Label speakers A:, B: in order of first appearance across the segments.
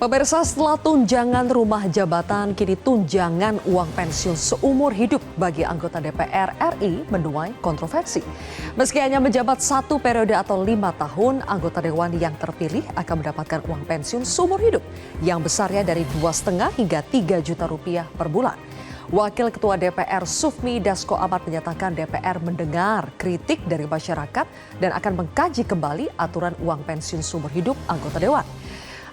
A: Pemirsa, setelah tunjangan rumah jabatan, kini tunjangan uang pensiun seumur hidup bagi anggota DPR RI menuai kontroversi. Meski hanya menjabat 1 periode atau 5 tahun, anggota Dewan yang terpilih akan mendapatkan uang pensiun seumur hidup yang besarnya dari 2,5 hingga 3 juta rupiah per bulan. Wakil Ketua DPR Sufmi Dasko Ahmad menyatakan DPR mendengar kritik dari masyarakat dan akan mengkaji kembali aturan uang pensiun seumur hidup anggota Dewan.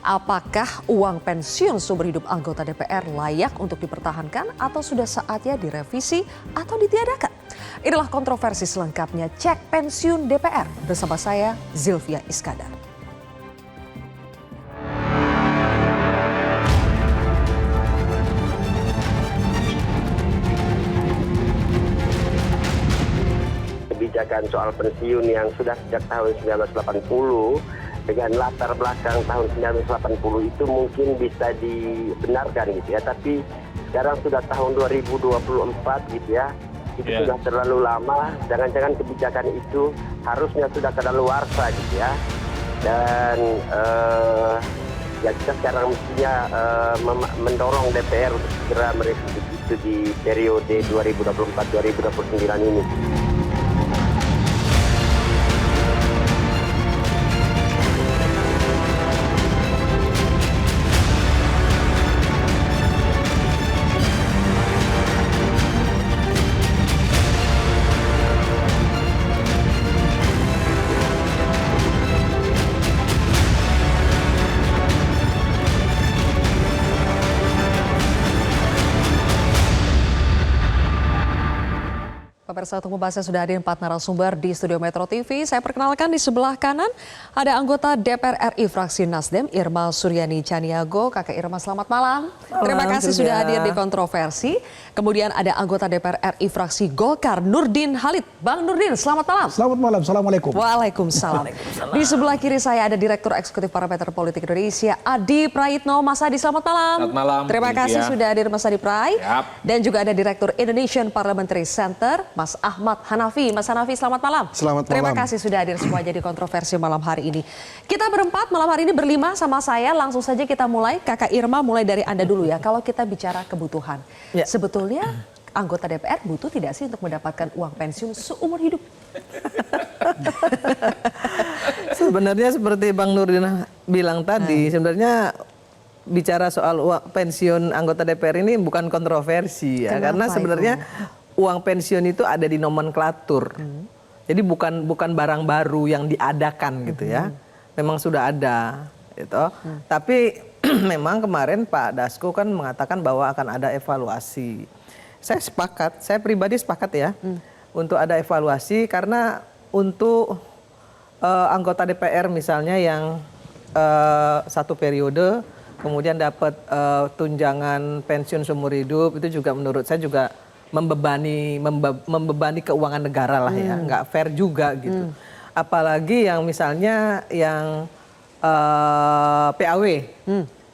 A: Apakah uang pensiun seumur hidup anggota DPR layak untuk dipertahankan atau sudah saatnya direvisi atau ditiadakan? Inilah kontroversi selengkapnya Cek Pensiun DPR bersama saya Zilvia Iskandar.
B: Kebijakan soal pensiun yang sudah sejak tahun 1980 dengan latar belakang tahun 1980 itu mungkin bisa dibenarkan gitu ya, tapi sekarang sudah tahun 2024 gitu ya, itu sudah terlalu lama. Jangan-jangan kebijakan itu harusnya sudah kadaluarsa gitu ya, dan ya kita sekarang mestinya mendorong DPR untuk segera merevisi itu di periode 2024-2029 ini.
A: Pemirsa, untuk membahasnya sudah hadir 4 narasumber di Studio Metro TV. Saya perkenalkan di sebelah kanan ada anggota DPR RI fraksi Nasdem, Irma Suryani Caniago. Kakak Irma, selamat malam. Terima kasih sudah hadir di kontroversi. Kemudian ada anggota DPR RI fraksi Golkar, Nurdin Halid. Bang Nurdin, selamat malam.
C: Selamat malam, Assalamualaikum.
A: Waalaikumsalam. Di sebelah kiri saya ada Direktur Eksekutif Parameter Politik Indonesia, Adi Praitno. Mas Adi, selamat malam.
D: Selamat malam.
A: Terima kasih sudah hadir Mas Adi Prai. Dan juga ada Direktur Indonesian Parliamentary Center, Mas Ahmad Hanafi. Mas Hanafi, selamat malam.
C: Selamat malam.
A: Terima kasih sudah hadir semua jadi kontroversi malam hari ini. Kita berempat malam hari ini berlima sama saya. Langsung saja kita mulai. Kakak Irma, mulai dari Anda dulu ya. Kalau kita bicara kebutuhan, sebetulnya anggota DPR butuh tidak sih untuk mendapatkan uang pensiun seumur hidup?
E: Sebenarnya seperti Bang Nurdin bilang tadi, sebenarnya bicara soal uang pensiun anggota DPR ini bukan kontroversi ya. Karena sebenarnya uang pensiun itu ada di nomenklatur. Jadi bukan barang baru yang diadakan gitu ya. Memang sudah ada gitu. Tapi memang kemarin Pak Dasko kan mengatakan bahwa akan ada evaluasi. Saya sepakat, saya pribadi sepakat ya untuk ada evaluasi, karena untuk anggota DPR misalnya yang 1 periode kemudian dapat tunjangan pensiun seumur hidup, itu juga menurut saya juga membebani keuangan negara lah ya, nggak fair juga gitu. Apalagi yang misalnya yang PAW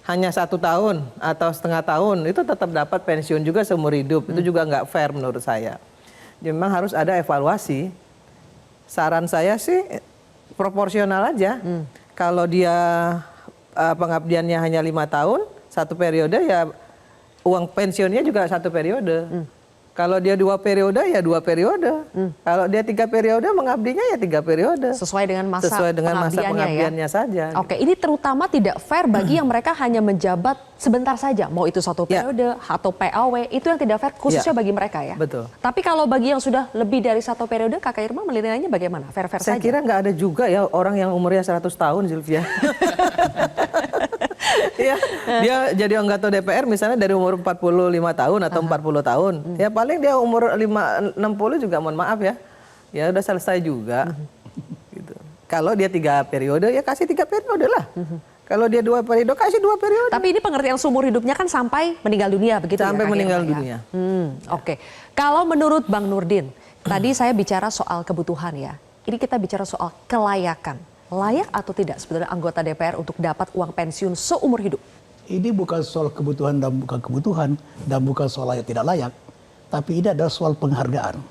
E: hanya 1 tahun atau setengah tahun itu tetap dapat pensiun juga seumur hidup, itu juga nggak fair menurut saya. Memang harus ada evaluasi. Saran saya sih proporsional aja. Kalau dia pengabdiannya hanya 5 tahun, 1 periode ya uang pensiunnya juga 1 periode. Kalau dia 2 periode ya 2 periode. Kalau dia 3 periode mengabdinya ya 3 periode.
A: Sesuai dengan masa
E: pengabdiannya saja.
A: Oke, ini terutama tidak fair bagi yang mereka hanya menjabat sebentar saja. Mau itu 1 periode atau PAW, itu yang tidak fair khususnya bagi mereka ya.
E: Betul.
A: Tapi kalau bagi yang sudah lebih dari 1 periode, Kakak Irma menilainya bagaimana? Fair-fair saja?
E: Saya kira nggak ada juga ya orang yang umurnya 100 tahun, Zilvia. Ya, dia jadi anggota DPR misalnya dari umur 45 tahun atau 40 tahun. Ya paling dia umur 60 juga, mohon maaf ya. Ya udah selesai juga. Gitu. Kalau dia 3 periode ya kasih 3 periode lah. Kalau dia 2 periode kasih 2 periode.
A: Tapi ini pengertian seumur hidupnya kan sampai meninggal dunia begitu
E: sampai
A: ya? Sampai
E: meninggal dunia.
A: Oke. Kalau menurut Bang Nurdin, tadi saya bicara soal kebutuhan ya. Ini kita bicara soal kelayakan. Layak atau tidak sebetulnya anggota DPR untuk dapat uang pensiun seumur hidup?
C: Ini bukan soal kebutuhan dan bukan soal layak tidak layak, tapi ini adalah soal penghargaan.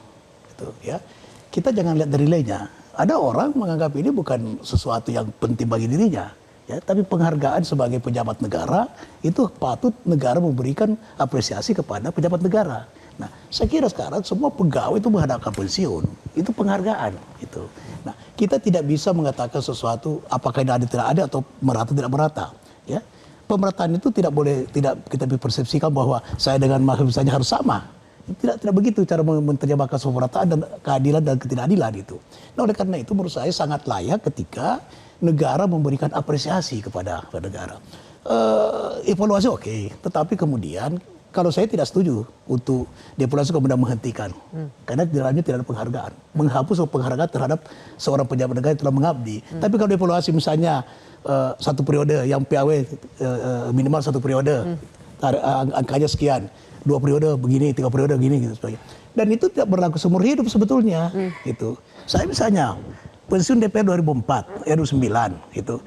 C: Gitu, ya. Kita jangan lihat dari nilainya. Ada orang menganggap ini bukan sesuatu yang penting bagi dirinya. Ya, tapi penghargaan sebagai pejabat negara itu patut negara memberikan apresiasi kepada pejabat negara. Nah, saya kira sekarang semua pegawai itu menghadapkan pensiun, itu penghargaan itu. Nah, kita tidak bisa mengatakan sesuatu apakah ini ada tidak ada atau merata tidak merata. Ya, pemerataan itu tidak boleh kita persepsikan bahwa saya dengan mahkamah misalnya harus sama. Tidak begitu cara menerjemahkan pemerataan dan keadilan dan ketidakadilan itu. Nah, oleh karena itu menurut saya sangat layak ketika negara memberikan apresiasi kepada negara. Evaluasi oke, tetapi kemudian kalau saya tidak setuju untuk evaluasi kemudian menghentikan, karena di dalamnya tidak ada penghargaan, menghapus penghargaan terhadap seorang pejabat negara yang telah mengabdi. Tapi kalau evaluasi misalnya satu periode yang PAW minimal satu periode, angkanya sekian, 2 periode begini, 3 periode begini gitu sebagainya. Dan itu tidak berlaku seumur hidup sebetulnya. Gitu. Saya misalnya pensiun DPR 2004, 2009 itu.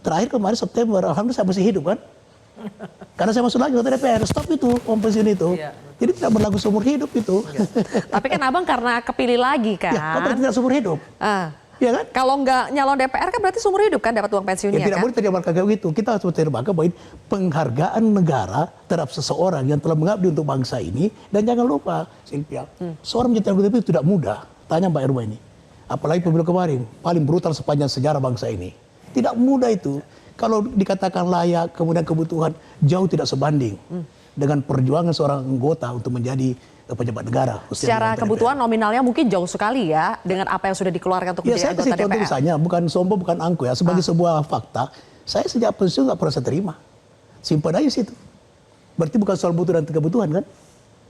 C: Terakhir kemarin September, alhamdulillah saya masih hidup kan. Karena saya masuk lagi ke DPR, stop itu pensiun itu. Jadi tidak berlaku seumur hidup itu.
A: Tapi kan abang karena kepilih lagi kan.
C: Ya, berarti tidak seumur hidup. Ya kan?
A: Kalau nggak nyalon DPR kan berarti seumur hidup kan dapat uang pensiunnya
C: tidak
A: kan?
C: boleh terjemahkan kayak gitu. Kita harus terjemahkan bahwa penghargaan negara terhadap seseorang yang telah mengabdi untuk bangsa ini. Dan jangan lupa, Sylvia, seorang menjadi anggota DPR itu tidak mudah. Tanya Mbak Irma ini. Apalagi pemilu kemarin, paling brutal sepanjang sejarah bangsa ini. Tidak mudah itu. Kalau dikatakan layak, kemudian kebutuhan jauh tidak sebanding dengan perjuangan seorang anggota untuk menjadi pejabat negara.
A: Secara kebutuhan nominalnya mungkin jauh sekali ya dengan apa yang sudah dikeluarkan untuk menjadi anggota DPR.
C: Contoh misalnya, bukan sombong, bukan angku ya. Sebagai sebuah fakta, saya sejak pensiun nggak pernah saya terima. Simpan aja situ. Berarti bukan soal butuh dan kebutuhan kan?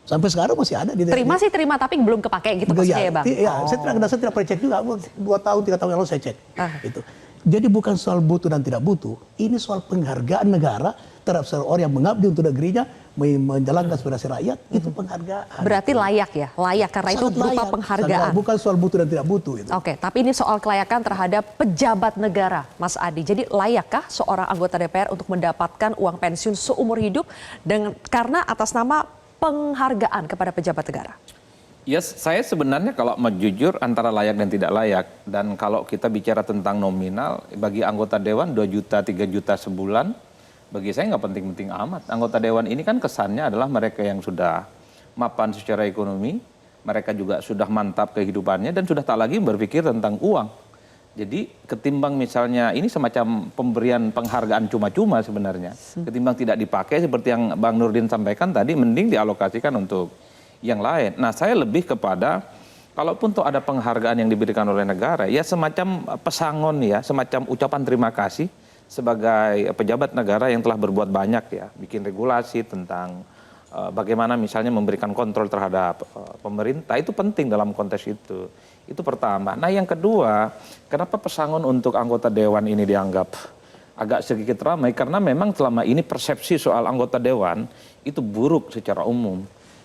C: Sampai sekarang masih ada.
A: Terima sih terima, tapi belum kepake gitu maksudnya ya Bang?
C: Iya, saya tidak pernah cek juga. 2 tahun, 3 tahun yang lalu saya cek. Gitu. Jadi bukan soal butuh dan tidak butuh. Ini soal penghargaan negara terhadap seorang yang mengabdi untuk negerinya, menjalankan aspirasi rakyat, itu penghargaan.
A: Berarti layak ya? Layak karena sangat itu berupa layak, penghargaan.
C: Bukan soal butuh dan tidak butuh. Itu.
A: Oke, tapi ini soal kelayakan terhadap pejabat negara, Mas Adi. Jadi layakkah seorang anggota DPR untuk mendapatkan uang pensiun seumur hidup karena atas nama penghargaan kepada pejabat negara?
D: Ya, saya sebenarnya kalau mau jujur antara layak dan tidak layak. Dan kalau kita bicara tentang nominal, bagi anggota dewan 2 juta, 3 juta sebulan, bagi saya nggak penting-penting amat. Anggota dewan ini kan kesannya adalah mereka yang sudah mapan secara ekonomi, mereka juga sudah mantap kehidupannya dan sudah tak lagi berpikir tentang uang. Jadi ketimbang misalnya ini semacam pemberian penghargaan cuma-cuma sebenarnya, ketimbang tidak dipakai seperti yang Bang Nurdin sampaikan tadi, mending dialokasikan untuk yang lain. Nah, saya lebih kepada kalaupun tuh ada penghargaan yang diberikan oleh negara, ya semacam pesangon ya, semacam ucapan terima kasih sebagai pejabat negara yang telah berbuat banyak ya, bikin regulasi tentang bagaimana misalnya memberikan kontrol terhadap pemerintah, itu penting dalam konteks itu. Itu pertama. Nah, yang kedua, kenapa pesangon untuk anggota dewan ini dianggap agak sedikit ramai? Karena memang selama ini persepsi soal anggota dewan itu buruk secara umum.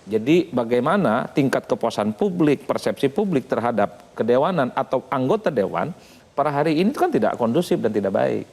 D: Jadi bagaimana tingkat kepuasan publik, persepsi publik terhadap kedewanan atau anggota dewan pada hari ini kan tidak kondusif dan tidak baik.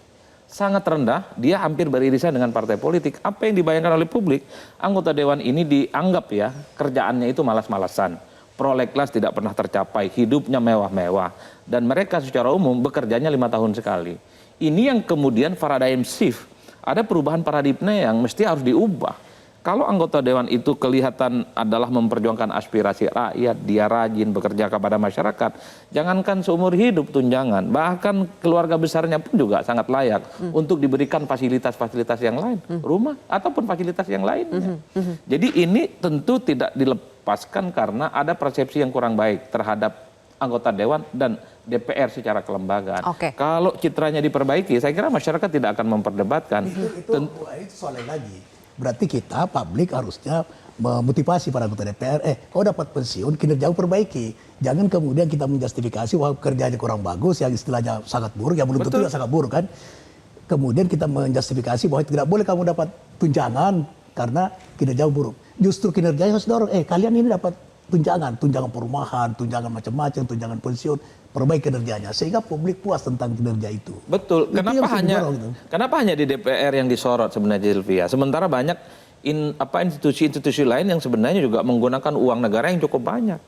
D: Sangat rendah, dia hampir beririsan dengan partai politik. Apa yang dibayangkan oleh publik, anggota dewan ini dianggap ya kerjaannya itu malas-malasan. Prolegnas tidak pernah tercapai, hidupnya mewah-mewah. Dan mereka secara umum bekerjanya 5 tahun sekali. Ini yang kemudian paradigm shift. Ada perubahan paradigma yang mesti harus diubah. Kalau anggota dewan itu kelihatan adalah memperjuangkan aspirasi rakyat, dia rajin bekerja kepada masyarakat, jangankan seumur hidup tunjangan, bahkan keluarga besarnya pun juga sangat layak untuk diberikan fasilitas-fasilitas yang lain, rumah ataupun fasilitas yang lainnya. Jadi ini tentu tidak dilepaskan karena ada persepsi yang kurang baik terhadap anggota dewan dan DPR secara kelembagaan. Kalau citranya diperbaiki, saya kira masyarakat tidak akan memperdebatkan.
C: Itu soal lain lagi. Berarti kita publik harusnya memotivasi para anggota DPR, kau dapat pensiun, kinerja perbaiki. Jangan kemudian kita menjustifikasi bahwa kerjanya kurang bagus, yang istilahnya sangat buruk, yang belum tentu juga sangat buruk kan. Kemudian kita menjustifikasi bahwa tidak boleh kamu dapat tunjangan karena kinerja buruk. Justru kinerjanya harus dorong, kalian ini dapat tunjangan perumahan, tunjangan macam-macam, tunjangan pensiun, perbaiki kinerjanya sehingga publik puas tentang kinerja itu.
D: Betul. Kenapa hanya di DPR yang disorot sebenarnya Sylvia? Sementara banyak institusi-institusi lain yang sebenarnya juga menggunakan uang negara yang cukup banyak.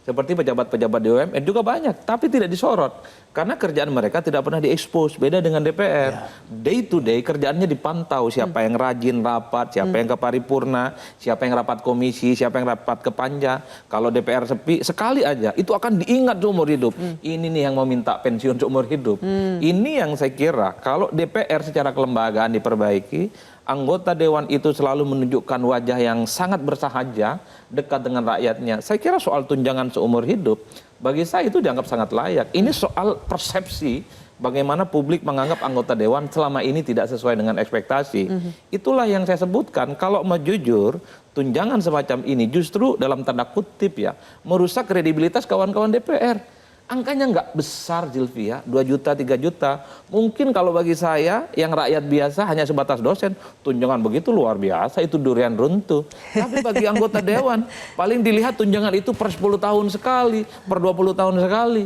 D: seperti pejabat-pejabat BUMN juga banyak, tapi tidak disorot karena kerjaan mereka tidak pernah diekspos. Beda dengan DPR, day to day kerjaannya dipantau, siapa yang rajin rapat, siapa yang ke paripurna, siapa yang rapat komisi, siapa yang rapat ke panja. Kalau DPR sepi sekali aja, itu akan diingat seumur hidup. Ini nih yang mau minta pensiun seumur hidup. Ini yang saya kira kalau DPR secara kelembagaan diperbaiki, anggota dewan itu selalu menunjukkan wajah yang sangat bersahaja, dekat dengan rakyatnya. Saya kira soal tunjangan seumur hidup, bagi saya itu dianggap sangat layak. Ini soal persepsi bagaimana publik menganggap anggota dewan selama ini tidak sesuai dengan ekspektasi. Itulah yang saya sebutkan, kalau mau jujur, tunjangan semacam ini justru dalam tanda kutip ya, merusak kredibilitas kawan-kawan DPR. Angkanya nggak besar, Zilvia, 2 juta, 3 juta. Mungkin kalau bagi saya, yang rakyat biasa hanya sebatas dosen, tunjangan begitu luar biasa, itu durian runtuh. Tapi bagi anggota dewan, paling dilihat tunjangan itu per 10 tahun sekali, per 20 tahun sekali.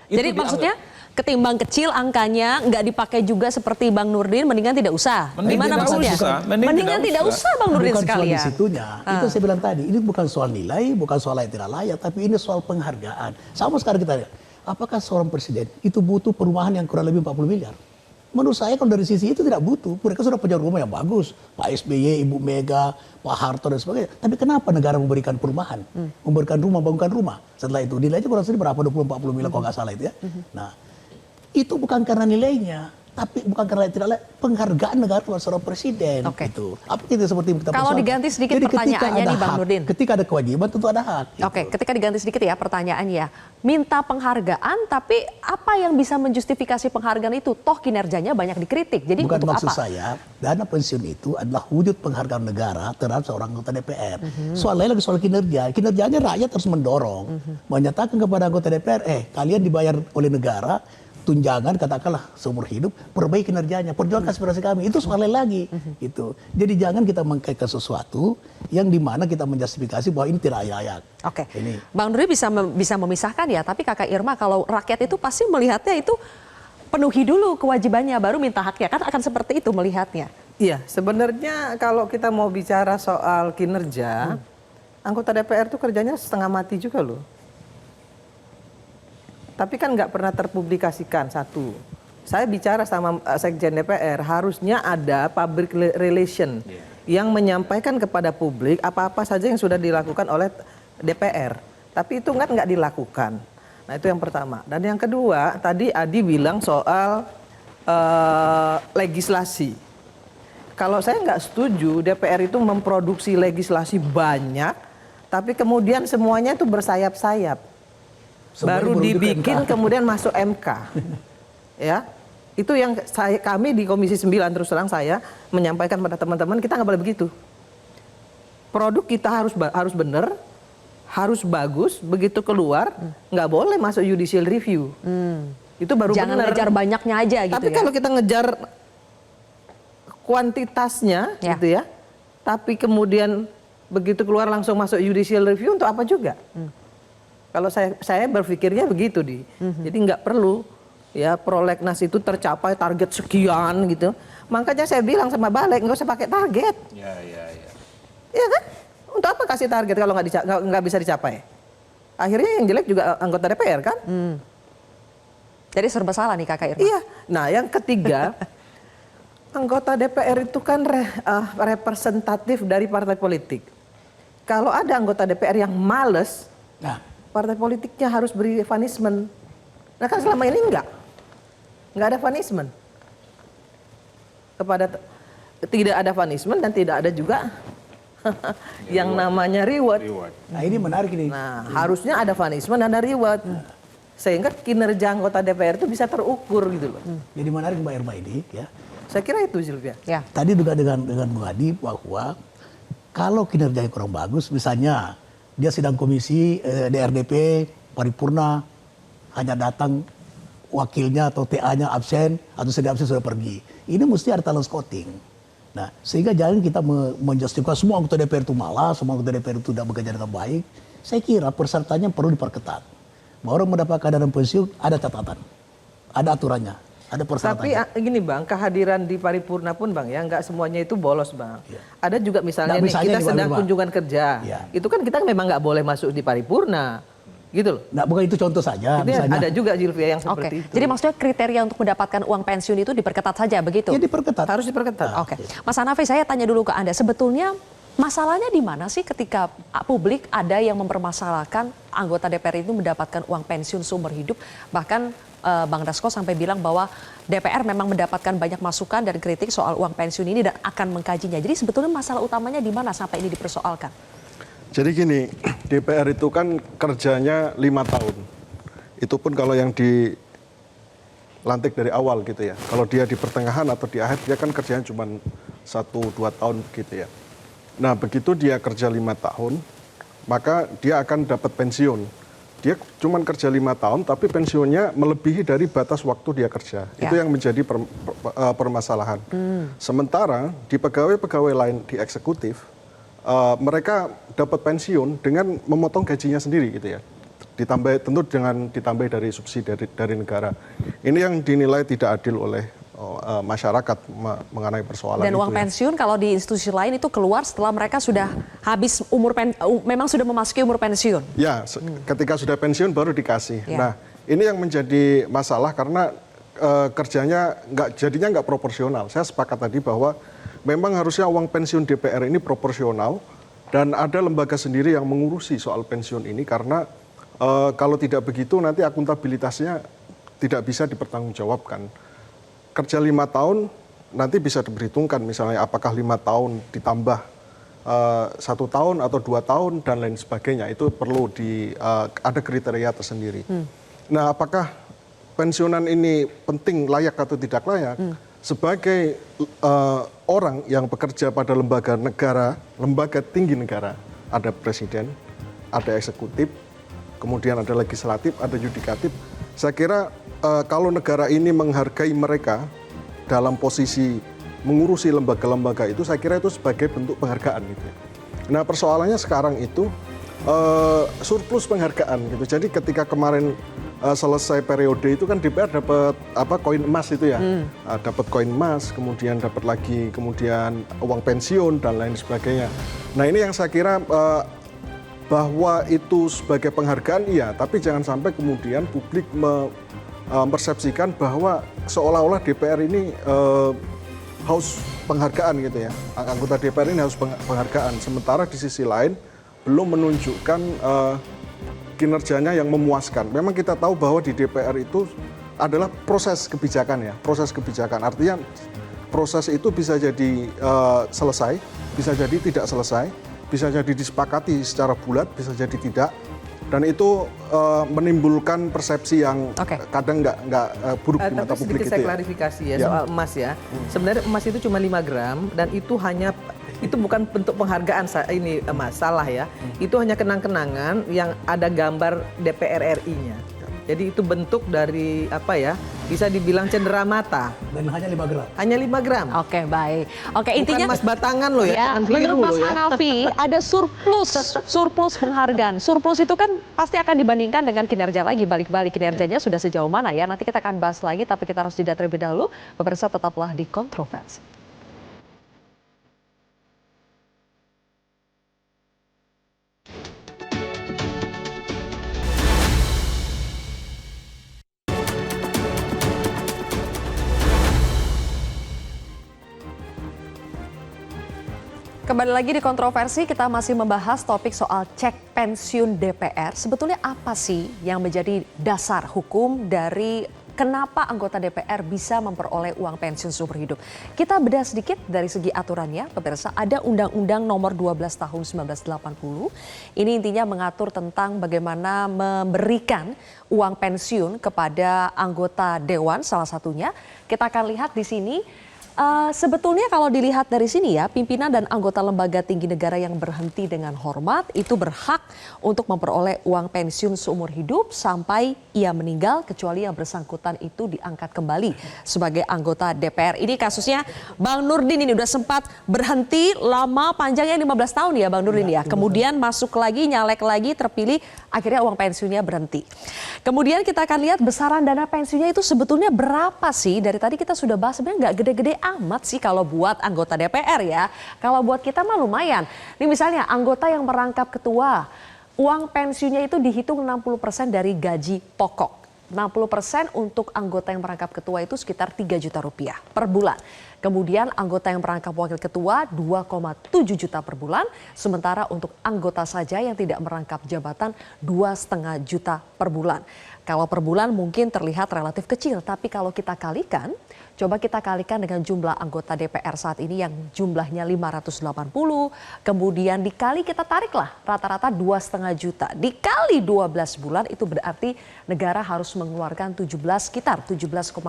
A: Jadi maksudnya ketimbang kecil angkanya nggak dipakai juga seperti Bang Nurdin, mendingan tidak usah. Gimana maksudnya? Mendingan tidak usah Bang Nurdin
C: bukan
A: sekali
C: soal
A: ya.
C: di situnya. Itu saya bilang tadi, ini bukan soal nilai, bukan soal layak tidak layak, tapi ini soal penghargaan. Sama sekarang kita lihat, apakah seorang presiden itu butuh perumahan yang kurang lebih 40 miliar? Menurut saya kalau dari sisi itu tidak butuh. Mereka sudah punya rumah yang bagus. Pak SBY, Ibu Mega, Pak Harto dan sebagainya. Tapi kenapa negara memberikan perumahan? Memberikan rumah, bangunkan rumah. Setelah itu nilainya kurang lebih berapa? 20-40 miliar kalau nggak salah itu ya. Nah, itu bukan karena nilainya. Tapi bukan karena tidak layak, penghargaan negara kepada seorang presiden. Gitu. Apa itu seperti kita
A: Kalau diganti sedikit
C: jadi
A: pertanyaannya nih Bang Nurdin.
C: Ketika ada kewajiban tentu ada hak. Gitu.
A: Oke, ketika diganti sedikit ya pertanyaannya. Minta penghargaan, tapi apa yang bisa menjustifikasi penghargaan itu? Toh kinerjanya banyak dikritik. Jadi
C: bukan
A: untuk
C: maksud
A: apa?
C: saya, dana pensiun itu adalah wujud penghargaan negara terhadap seorang anggota DPR. Soal lain lagi soal kinerja. Kinerjanya rakyat harus mendorong. Menyatakan kepada anggota DPR, kalian dibayar oleh negara, tunjangan katakanlah seumur hidup, perbaiki kinerjanya, perjuangkan aspirasi kami, itu soal lain lagi. Gitu. Jadi jangan kita mengkaitkan sesuatu yang dimana kita menjustifikasi bahwa ini tidak layak.
A: Oke,
C: Ini.
A: Bang Nurdin bisa memisahkan ya, tapi Kakak Irma kalau rakyat itu pasti melihatnya itu penuhi dulu kewajibannya, baru minta haknya, kan akan seperti itu melihatnya.
E: Iya, sebenarnya kalau kita mau bicara soal kinerja, anggota DPR itu kerjanya setengah mati juga loh. Tapi kan nggak pernah terpublikasikan satu. Saya bicara sama Sekjen DPR, harusnya ada public relation yang menyampaikan kepada publik apa-apa saja yang sudah dilakukan oleh DPR. Tapi itu nggak dilakukan. Nah itu yang pertama. Dan yang kedua, tadi Adi bilang soal legislasi. Kalau saya nggak setuju DPR itu memproduksi legislasi banyak, tapi kemudian semuanya itu bersayap-sayap. Baru dibikin kemudian masuk MK. Ya. Itu yang kami di Komisi 9 terus terang saya menyampaikan pada teman-teman, kita nggak boleh begitu. Produk kita harus benar, harus bagus, begitu keluar nggak boleh masuk judicial review. Itu baru
A: Jangan
E: benar.
A: ngejar banyaknya aja gitu.
E: Tapi
A: ya.
E: kalau kita ngejar kuantitasnya gitu ya, tapi kemudian begitu keluar langsung masuk judicial review untuk apa juga? Kalau saya berpikirnya begitu jadi nggak perlu ya prolegnas itu tercapai target sekian gitu. Makanya saya bilang sama Balik nggak usah pakai target. Ya kan? Untuk apa kasih target kalau nggak bisa dicapai? Akhirnya yang jelek juga anggota DPR kan?
A: Jadi serba salah nih Kakak Irma.
E: Iya. Nah yang ketiga, anggota DPR itu kan representatif dari partai politik. Kalau ada anggota DPR yang males, partai politiknya harus beri punishment. Nah kan selama ini nggak ada punishment. Tidak ada punishment dan tidak ada juga yang namanya reward.
C: Nah ini menarik ini.
E: Nah harusnya ada punishment dan ada reward. Sehingga kinerja anggota DPR itu bisa terukur gitu loh.
C: Jadi menarik Mbak Irma ini ya.
E: Saya kira itu Silvia.
A: Ya.
C: Tadi juga dengan Bung Adi bahwa kalau kinerjanya kurang bagus, misalnya dia sidang komisi DRDP paripurna hanya datang wakilnya atau TA-nya absen atau sedang absen sudah pergi. Ini mesti ada talent scouting. Nah, sehingga jangan kita menjustifikasi semua anggota DPR itu malas, semua anggota DPR itu tidak bekerja dengan baik. Saya kira persyaratannya perlu diperketat. Bahwa orang mendapatkan dana pensiun ada catatan, ada aturannya, ada persyaratannya.
E: Tapi gini Bang, kehadiran di paripurna pun Bang ya, nggak semuanya itu bolos Bang. Ada juga misalnya nih, kita sedang kunjungan kerja, itu kan kita memang nggak boleh masuk di paripurna. Gitu loh.
C: Nah, bukan itu contoh saja.
E: Itu
C: Misalnya,
E: ada juga Zilvia yang
A: Oke,
E: seperti itu.
A: jadi maksudnya kriteria untuk mendapatkan uang pensiun itu diperketat saja begitu?
C: ya diperketat.
E: Harus diperketat.
A: Oke, Mas Hanafi, saya tanya dulu ke Anda, sebetulnya masalahnya di mana sih ketika publik ada yang mempermasalahkan anggota DPR itu mendapatkan uang pensiun seumur hidup, bahkan Bang Dasko sampai bilang bahwa DPR memang mendapatkan banyak masukan dan kritik soal uang pensiun ini dan akan mengkajinya. Jadi sebetulnya masalah utamanya di mana sampai ini dipersoalkan?
F: Jadi gini, DPR itu kan kerjanya 5 tahun. Itu pun kalau yang dilantik dari awal gitu ya. Kalau dia di pertengahan atau di akhir, dia kan kerjanya cuma 1-2 tahun gitu ya. Nah begitu dia kerja 5 tahun, maka dia akan dapat pensiun. Dia cuma kerja 5 tahun, tapi pensiunnya melebihi dari batas waktu dia kerja.
A: Ya.
F: Itu yang menjadi permasalahan. Sementara di pegawai-pegawai lain di eksekutif, mereka dapat pensiun dengan memotong gajinya sendiri gitu ya. Ditambah tentu dengan ditambah dari subsidi dari negara. Ini yang dinilai tidak adil oleh masyarakat mengenai persoalan
A: Dan
F: itu
A: uang
F: ya.
A: pensiun kalau di institusi lain itu keluar setelah mereka sudah habis memang sudah memasuki umur pensiun.
F: Ya, ketika sudah pensiun baru dikasih.
A: Ya.
F: Nah, ini yang menjadi masalah karena kerjanya jadinya nggak proporsional. Saya sepakat tadi bahwa memang harusnya uang pensiun DPR ini proporsional dan ada lembaga sendiri yang mengurusi soal pensiun ini karena kalau tidak begitu nanti akuntabilitasnya tidak bisa dipertanggungjawabkan. Kerja 5 tahun nanti bisa diperhitungkan misalnya apakah 5 tahun ditambah 1 tahun atau 2 tahun dan lain sebagainya. Itu perlu ada kriteria tersendiri. Nah, apakah pensiunan ini penting, layak atau tidak layak? Sebagai orang yang bekerja pada lembaga negara, lembaga tinggi negara, ada presiden, ada eksekutif, kemudian ada legislatif, ada yudikatif. Saya kira kalau negara ini menghargai mereka dalam posisi mengurusi lembaga-lembaga itu, saya kira itu sebagai bentuk penghargaan gitu ya. Nah persoalannya sekarang itu surplus penghargaan gitu. Jadi ketika kemarin selesai periode itu kan DPR dapat koin emas itu ya, dapat koin emas, kemudian dapat lagi kemudian uang pensiun dan lain sebagainya. Nah ini yang saya kira bahwa itu sebagai penghargaan iya, tapi jangan sampai kemudian publik mempersepsikan bahwa seolah-olah DPR ini haus penghargaan gitu ya. Anggota DPR ini haus penghargaan. Sementara di sisi lain belum menunjukkan kinerjanya yang memuaskan. Memang kita tahu bahwa di DPR itu adalah proses kebijakan ya. Proses kebijakan artinya proses itu bisa jadi selesai, bisa jadi tidak selesai, bisa jadi disepakati secara bulat, bisa jadi tidak. Dan itu menimbulkan persepsi yang kadang nggak buruk di mata publik
E: sedikit
F: itu
E: saya
F: ya.
E: klarifikasi ya soal emas ya. Sebenarnya emas itu cuma 5 gram dan itu bukan bentuk penghargaan ini emas, salah ya. Itu hanya kenang-kenangan yang ada gambar DPR RI-nya. Jadi itu bentuk dari bisa dibilang cenderamata mata.
C: Dan hanya 5 gram.
E: Hanya 5 gram.
A: Oke, baik. Oke, intinya
E: Bukan emas batangan loh ya.
A: Ya, menurut Mas Hanafi ada surplus penghargaan. Surplus itu kan pasti akan dibandingkan dengan kinerja lagi, balik-balik kinerjanya sudah sejauh mana ya. Nanti kita akan bahas lagi, tapi kita harus jeda terlebih dahulu. Pemirsa tetaplah di Kontroversi. Kembali lagi di Kontroversi, kita masih membahas topik soal cek pensiun DPR. Sebetulnya apa sih yang menjadi dasar hukum dari kenapa anggota DPR bisa memperoleh uang pensiun seumur hidup? Kita bedah sedikit dari segi aturannya, pemirsa. Ada Undang-Undang Nomor 12 Tahun 1980. Ini intinya mengatur tentang bagaimana memberikan uang pensiun kepada anggota dewan salah satunya. Kita akan lihat di sini. Sebetulnya kalau dilihat dari sini ya, pimpinan dan anggota lembaga tinggi negara yang berhenti dengan hormat itu berhak untuk memperoleh uang pensiun seumur hidup sampai ia meninggal kecuali yang bersangkutan itu diangkat kembali sebagai anggota DPR. Ini kasusnya Bang Nurdin ini udah sempat berhenti lama panjangnya 15 tahun ya Bang Nurdin ya. Kemudian masuk lagi, nyalek lagi, terpilih, akhirnya uang pensiunnya berhenti. Kemudian kita akan lihat besaran dana pensiunnya itu sebetulnya berapa sih? Dari tadi kita sudah bahas sebenarnya nggak gede-gede amat sih kalau buat anggota DPR ya. Kalau buat kita mah lumayan. Ini misalnya anggota yang merangkap ketua Uang pensiunnya itu dihitung 60% dari gaji pokok. 60% untuk anggota yang merangkap ketua itu sekitar 3 juta rupiah per bulan. Kemudian anggota yang merangkap wakil ketua 2,7 juta per bulan. Sementara untuk anggota saja yang tidak merangkap jabatan 2,5 juta per bulan. Kalau per bulan mungkin terlihat relatif kecil, tapi kalau kita kalikan, coba kita kalikan dengan jumlah anggota DPR saat ini yang jumlahnya 580, kemudian dikali kita tariklah rata-rata 2,5 juta. Dikali 12 bulan itu berarti negara harus mengeluarkan sekitar 17,4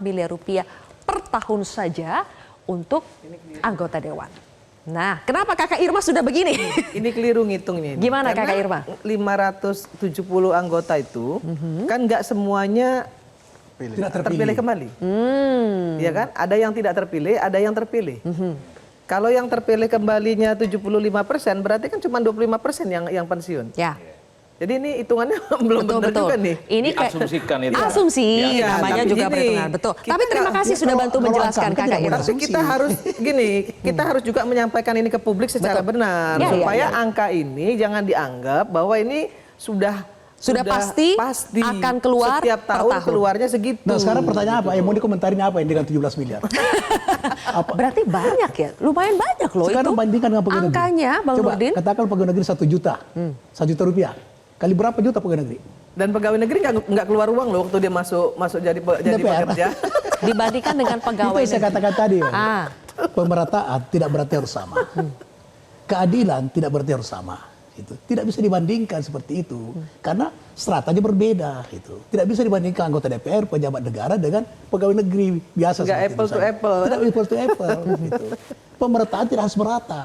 A: miliar rupiah per tahun saja untuk anggota dewan. Nah, kenapa Kakak Irma sudah begini?
E: Ini keliru ngitungnya.
A: Gimana
E: Karena
A: Kakak Irma?
E: 570 anggota itu kan nggak semuanya
C: Tidak
E: terpilih kembali. Ya kan? Ada yang tidak terpilih, ada yang terpilih. Kalau yang terpilih kembalinya 75%, berarti kan cuma 25% yang pensiun.
A: Ya.
E: Jadi ini hitungannya belum benar juga nih.
A: Ini
D: Diasumsikan itu.
A: asumsi,
E: Iya,
A: namanya
E: tapi
A: juga
E: gini,
A: perhitungan. Betul.
E: kita
A: Tapi terima kasih sudah bantu
C: kalau
A: menjelaskan
C: angka
A: Kakak
C: tidak
A: Irma.
E: Tapi kita harus gini, kita harus juga menyampaikan ini ke publik secara benar
A: Ya,
E: supaya
A: ya.
E: angka ini jangan dianggap bahwa ini sudah
A: pasti akan keluar
E: setiap
A: per
E: tahun
A: tahun.
E: keluarnya segitu.
C: Nah sekarang pertanyaan apa? Yang mau dikomentarin apa yang dengan 17 miliar?
A: Berarti banyak ya, lumayan banyak loh
C: Sekarang
A: itu.
C: bandingkan dengan pegawai negeri.
A: Angkanya, Bang
C: Coba
A: Nurdin.
C: katakan pegawai negeri 1 juta. 1 juta rupiah. Kali berapa juta pegawai negeri?
E: Dan pegawai negeri nggak keluar uang loh waktu dia masuk jadi
C: DPR.
E: pekerja.
A: Dibandingkan dengan pegawai
C: Itu yang saya
A: negeri.
C: katakan tadi. Pak.
A: Ah.
C: Pemerataan tidak berarti harus sama. Keadilan tidak berarti harus sama. Itu tidak bisa dibandingkan seperti itu karena stratanya berbeda. Itu tidak bisa dibandingkan anggota DPR, pejabat negara dengan pegawai negeri biasa.
E: Nggak
C: seperti
E: apple
C: itu
E: to
C: saja.
E: apple.
C: Tidak apple to apple. Gitu. Pemerataan tidak harus merata.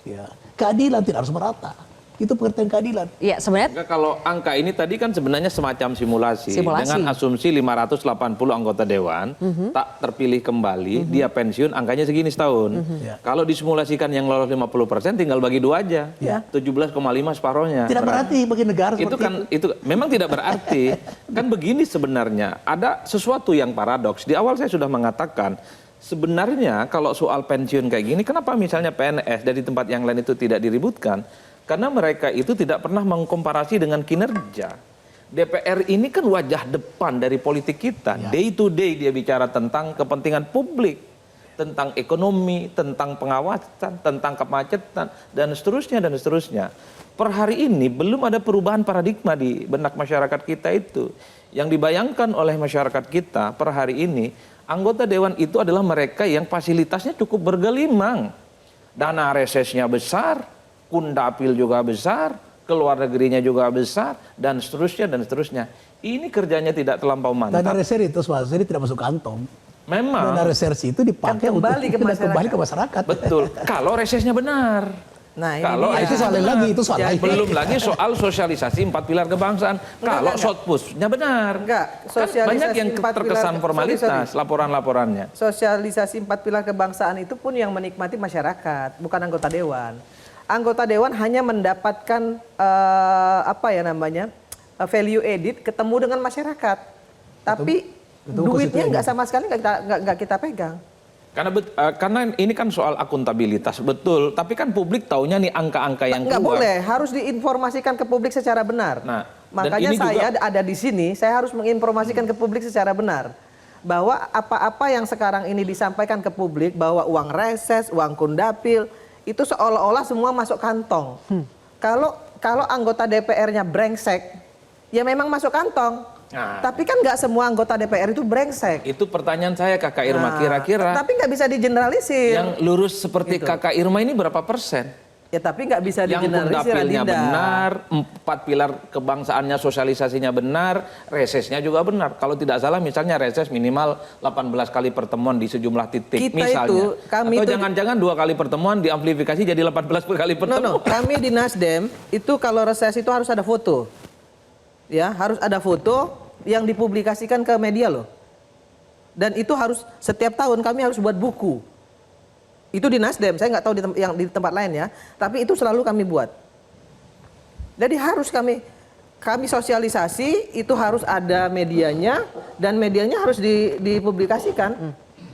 C: Ya. Keadilan tidak harus merata. Itu pengertian keadilan.
A: Iya, sebenarnya
D: Enggak, kalau angka ini tadi kan sebenarnya semacam simulasi. Dengan asumsi 580 anggota dewan tak terpilih kembali, dia pensiun angkanya segini setahun.
C: Ya.
D: Kalau disimulasikan yang lolos 50% tinggal bagi 2 aja.
C: Ya.
D: 17,5 separohnya.
C: Tidak berarti bagi negara
D: Itu
C: seperti
D: kan itu memang tidak berarti. Kan begini sebenarnya, ada sesuatu yang paradoks. Di awal saya sudah mengatakan sebenarnya kalau soal pensiun kayak gini, kenapa misalnya PNS dari tempat yang lain itu tidak diributkan? Karena mereka itu tidak pernah mengkomparasi dengan kinerja. DPR ini kan wajah depan dari politik kita. Day to day dia bicara tentang kepentingan publik, tentang ekonomi, tentang pengawasan, tentang kemacetan, dan seterusnya, dan seterusnya. Per hari ini belum ada perubahan paradigma di benak masyarakat kita itu. Yang dibayangkan oleh masyarakat kita per hari ini, anggota dewan itu adalah mereka yang fasilitasnya cukup bergelimang. Dana resesnya besar, Kundapil juga besar, keluar negerinya juga besar, dan seterusnya, dan seterusnya. Ini kerjanya tidak terlampau mantap.
C: dana reserve itu swasta tidak masuk kantong.
D: Memang.
C: Dana reserve itu dipakai
E: Kan kembali ke
C: untuk
E: masyarakat.
C: kembali ke masyarakat.
D: Betul. Kalau resesnya benar.
E: Nah, ini
D: Kalau
E: dia.
C: Itu soal lain lagi, itu soal
E: Jadi,
C: lain.
D: belum lagi soal sosialisasi 4 pilar kebangsaan. Kalau shotpushnya benar.
E: Enggak,
D: Kan
E: sosialisasi
D: banyak yang
E: 4
D: terkesan
E: pilar-
D: formalitas
E: sorry.
D: laporan-laporannya.
E: Sosialisasi 4 pilar kebangsaan itu pun yang menikmati masyarakat, bukan anggota dewan. Anggota dewan hanya mendapatkan value edit ketemu dengan masyarakat, tapi duitnya nggak sama sekali nggak kita pegang.
D: Karena ini kan soal akuntabilitas, betul. Tapi kan publik taunya nih angka-angka yang
E: Nggak
D: keluar.
E: boleh, harus diinformasikan ke publik secara benar.
D: Nah,
E: makanya
D: dan ini
E: saya
D: juga-
E: ada di sini, saya harus menginformasikan ke publik secara benar bahwa apa-apa yang sekarang ini disampaikan ke publik bahwa uang reses, uang kundapil itu seolah-olah semua masuk kantong. Kalau anggota DPR-nya brengsek, ya memang masuk kantong.
D: Nah.
E: Tapi kan nggak semua anggota DPR itu brengsek.
D: Itu pertanyaan saya Kakak Irma,
E: Nah,
D: kira-kira
E: tapi nggak bisa digeneralisir.
D: yang lurus seperti
E: Gitu.
D: Kakak Irma ini berapa persen?
E: Ya tapi nggak bisa
D: Yang
E: digeneralisir.
D: kundapilnya
E: Adinda.
D: benar, 4 pilar kebangsaannya sosialisasinya benar, resesnya juga benar. Kalau tidak salah misalnya reses minimal 18 kali pertemuan di sejumlah titik
E: Kita
D: misalnya.
E: itu, kami
D: Atau
E: itu-
D: jangan-jangan 2 kali pertemuan diamplifikasi jadi 18 kali pertemuan.
E: Kami di Nasdem itu kalau reses itu harus ada foto. Ya, harus ada foto yang dipublikasikan ke media loh. Dan itu harus setiap tahun kami harus buat buku. Itu di Nasdem, saya nggak tahu yang di tempat lain ya, tapi itu selalu kami buat. Jadi harus kami sosialisasi, itu harus ada medianya dan medianya harus dipublikasikan.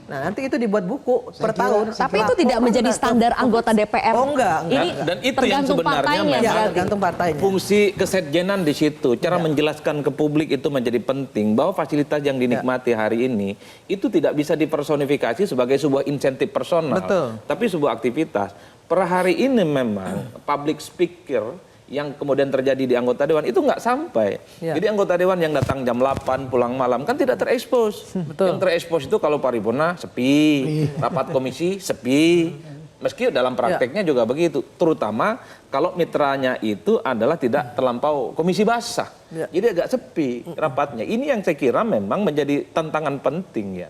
E: Nah, nanti itu dibuat buku per tahun.
A: Tapi itu tidak menjadi standar anggota DPR.
E: Oh, enggak.
A: Ini
D: Dan itu yang
A: tergantung
D: sebenarnya
A: partainya
D: memang
E: Ya,
A: berarti.
E: tergantung partainya.
D: fungsi kesekjenan di situ. Cara menjelaskan ke publik itu menjadi penting bahwa fasilitas yang dinikmati hari ini itu tidak bisa dipersonifikasi sebagai sebuah insentif personal,
E: Betul.
D: tapi sebuah aktivitas. Per hari ini memang public speaker yang kemudian terjadi di anggota dewan itu nggak sampai.
E: Ya.
D: Jadi anggota dewan yang datang jam 8 pulang malam kan tidak terekspos.
E: Betul.
D: Yang terekspos itu kalau paripurna sepi, rapat komisi sepi. Meski dalam prakteknya juga begitu, terutama kalau mitranya itu adalah tidak terlampau komisi basah.
E: Ya.
D: Jadi agak sepi rapatnya. Ini yang saya kira memang menjadi tantangan penting ya.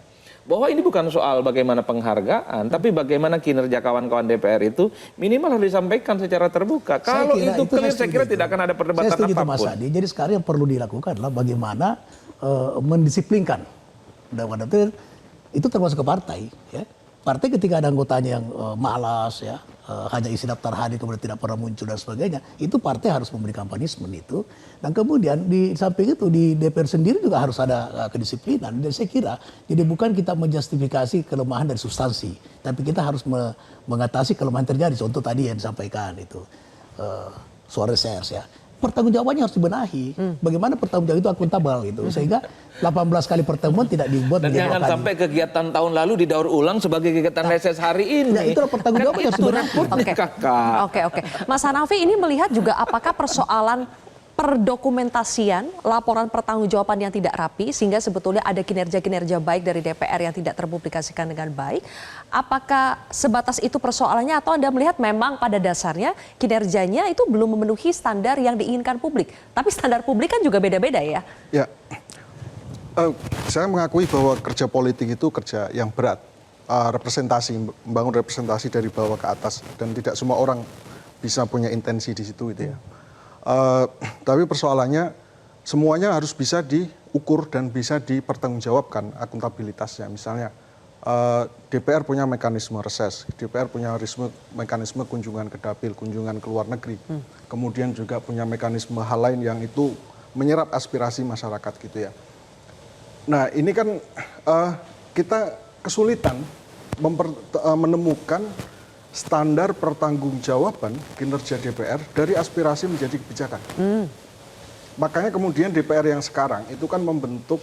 D: Bahwa ini bukan soal bagaimana penghargaan, tapi bagaimana kinerja kawan-kawan DPR itu minimal harus disampaikan secara terbuka. Kalau itu clear, saya kira tidak akan ada perdebatan
C: saya setuju itu,
D: apapun.
C: Mas Adi. Jadi sekarang yang perlu dilakukan adalah bagaimana mendisiplinkan. Dan itu termasuk ke partai. Ya. Partai ketika ada anggotanya yang malas, ya, hanya isi daftar hadir kemudian tidak pernah muncul dan sebagainya, itu partai harus memberikan punishment itu. Dan kemudian di samping itu di DPR sendiri juga harus ada kedisiplinan. Dan saya kira jadi bukan kita menjustifikasi kelemahan dari substansi, tapi kita harus mengatasi kelemahan terjadi. Contoh tadi yang disampaikan itu soal reses ya. Pertanggungjawabannya harus dibenahi. Bagaimana pertanggungjawaban itu akuntabel gitu. Sehingga 18 kali pertemuan tidak dibuat
D: Dan
C: menjadi
D: jangan
C: kali.
D: sampai kegiatan tahun lalu didaur ulang sebagai kegiatan reses hari ini.
C: Ya, itulah pertanggungjawaban yang
D: Kan itu
C: sebenarnya.
D: repotnya, Kakak.
A: Oke. Mas Hanafi ini melihat juga apakah persoalan perdokumentasian laporan pertanggungjawaban yang tidak rapi sehingga sebetulnya ada kinerja-kinerja baik dari DPR yang tidak terpublikasikan dengan baik. Apakah sebatas itu persoalannya atau Anda melihat memang pada dasarnya kinerjanya itu belum memenuhi standar yang diinginkan publik. Tapi standar publik kan juga beda-beda ya.
F: Ya, saya mengakui bahwa kerja politik itu kerja yang berat. Membangun representasi dari bawah ke atas. Dan tidak semua orang bisa punya intensi di situ itu ya. Tapi persoalannya semuanya harus bisa diukur dan bisa dipertanggungjawabkan akuntabilitasnya. Misalnya DPR punya mekanisme reses, DPR punya mekanisme kunjungan ke dapil, kunjungan ke luar negeri. Kemudian juga punya mekanisme hal lain yang itu menyerap aspirasi masyarakat gitu ya. Nah ini kan kita kesulitan menemukan standar pertanggungjawaban kinerja DPR dari aspirasi menjadi kebijakan. Makanya kemudian DPR yang sekarang itu kan membentuk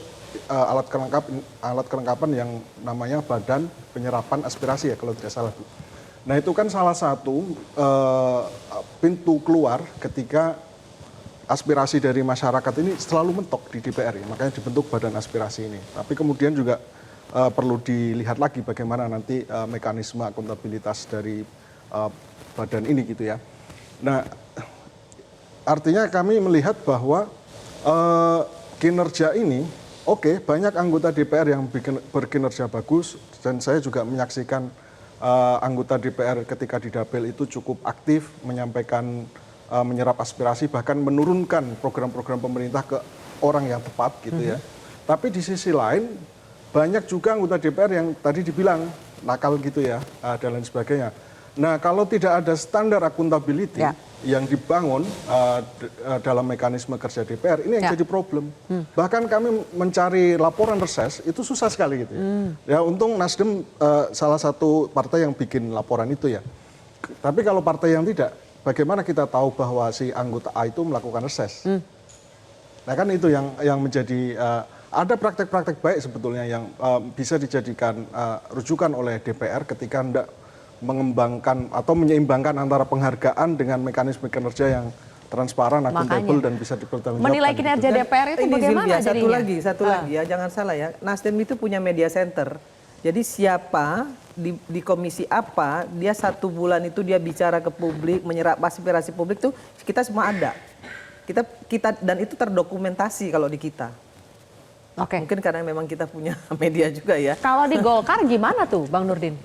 F: alat kelengkapan yang namanya Badan Penyerapan Aspirasi ya kalau tidak salah. Nah itu kan salah satu pintu keluar ketika aspirasi dari masyarakat ini selalu mentok di DPR ya. Makanya dibentuk Badan Aspirasi ini. Tapi kemudian juga perlu dilihat lagi bagaimana nanti mekanisme akuntabilitas dari badan ini gitu ya. Nah, artinya kami melihat bahwa kinerja ini, oke, banyak anggota DPR yang berkinerja bagus dan saya juga menyaksikan anggota DPR ketika di dapil itu cukup aktif menyampaikan, menyerap aspirasi bahkan menurunkan program-program pemerintah ke orang yang tepat gitu ya. Tapi di sisi lain banyak juga anggota DPR yang tadi dibilang nakal gitu ya dan lain sebagainya. Nah kalau tidak ada standar akuntability yang dibangun dalam mekanisme kerja DPR ini yang jadi problem. Bahkan kami mencari laporan reses itu susah sekali gitu ya. Ya untung Nasdem salah satu partai yang bikin laporan itu ya. Tapi kalau partai yang tidak, bagaimana kita tahu bahwa si anggota A itu melakukan reses? Nah kan itu yang menjadi ada praktek-praktek baik sebetulnya yang bisa dijadikan rujukan oleh DPR ketika hendak mengembangkan atau menyeimbangkan antara penghargaan dengan mekanisme kinerja yang transparan, akuntabel dan bisa dipertanggungjawabkan.
A: Menilai kinerja DPR itu bagaimana
E: Silvia,
A: jadinya?
E: Satu lagi ya, jangan salah ya. Nasdem itu punya media center. Jadi siapa di komisi apa, dia 1 bulan itu dia bicara ke publik, menyerap aspirasi publik tuh kita semua ada. Kita dan itu terdokumentasi kalau di kita.
A: Oke.
E: Mungkin karena memang kita punya media juga ya.
A: Kalau di Golkar gimana tuh Bang Nurdin?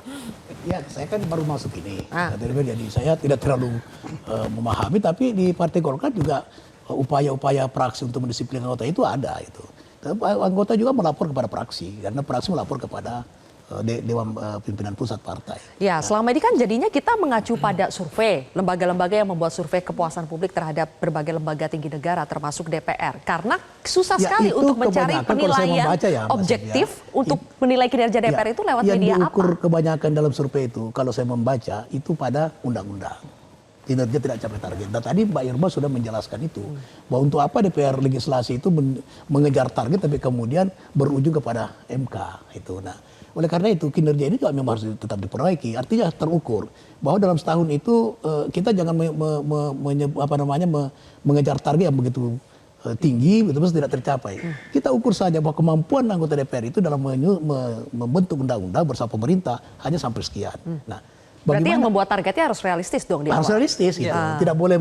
C: Ya, saya kan baru masuk ini. Jadi saya tidak terlalu memahami, tapi di Partai Golkar juga upaya-upaya praksi untuk mendisiplinkan anggota itu ada itu. Anggota juga melapor kepada praksi, karena praksi melapor kepada Dewan Pimpinan Pusat Partai.
A: Ya, selama ini kan jadinya kita mengacu pada survei, lembaga-lembaga yang membuat survei kepuasan publik terhadap berbagai lembaga tinggi negara termasuk DPR. Karena susah
C: Ya,
A: sekali
C: itu
A: untuk mencari
C: kebanyakan kalau saya
A: penilaian
C: membaca ya, Mbak
A: objektif
C: Sylvia,
A: untuk menilai kinerja DPR itu lewat
C: yang
A: media
C: diukur
A: apa?
C: kebanyakan dalam survei itu, kalau saya membaca, itu pada undang-undang. Kinerja tidak capai target. Dan tadi Mbak Irma sudah menjelaskan itu. Bahwa untuk apa DPR legislasi itu mengejar target tapi kemudian berujung kepada MK. Itu. Nah, oleh karena itu kinerja ini juga memang harus tetap diperbaiki. Artinya terukur. Bahwa dalam setahun itu kita jangan mengejar target yang begitu tinggi, betul-betul tidak tercapai. Kita ukur saja bahwa kemampuan anggota DPR itu dalam membentuk undang-undang bersama pemerintah hanya sampai sekian. Nah,
A: Berarti yang membuat targetnya harus realistis dong di
C: harus
A: awal.
C: realistis gitu. Tidak boleh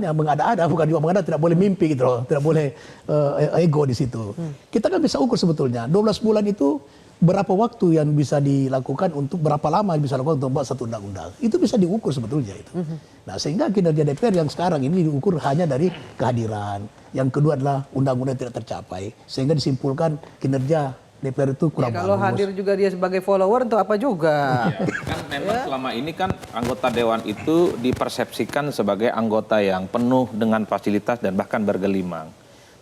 C: mengada-ada, bukan juga mengada, tidak boleh mimpi gitu loh. Tidak boleh ego di situ. Kita kan bisa ukur sebetulnya 12 bulan itu berapa waktu yang bisa dilakukan untuk berapa lama bisa dilakukan untuk membuat satu undang-undang. Itu bisa diukur sebetulnya itu. Nah, sehingga kinerja DPR yang sekarang ini diukur hanya dari kehadiran. Yang kedua adalah undang-undang tidak tercapai sehingga disimpulkan kinerja DPR itu kurang
E: Kalau
C: bagus.
E: hadir juga dia sebagai follower untuk apa juga?
D: Kan memang selama ini kan anggota dewan itu dipersepsikan sebagai anggota yang penuh dengan fasilitas dan bahkan bergelimang.